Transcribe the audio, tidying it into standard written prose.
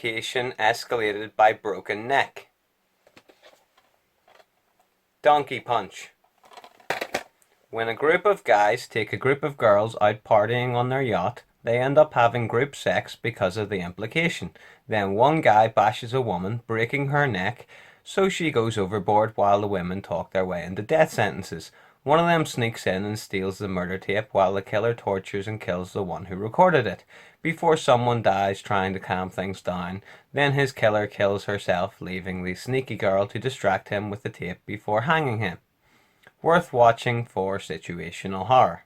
Implication escalated by broken neck. Donkey punch. When a group of guys take a group of girls out partying on their yacht, they end up having group sex because of the implication. Then one guy bashes a woman, breaking her neck, so she goes overboard while the women talk their way into death sentences. One of them sneaks in and steals the murder tape while the killer tortures and kills the one who recorded it. Before someone dies trying to calm things down, then his killer kills herself, leaving the sneaky girl to distract him with the tape before hanging him. Worth watching for situational horror.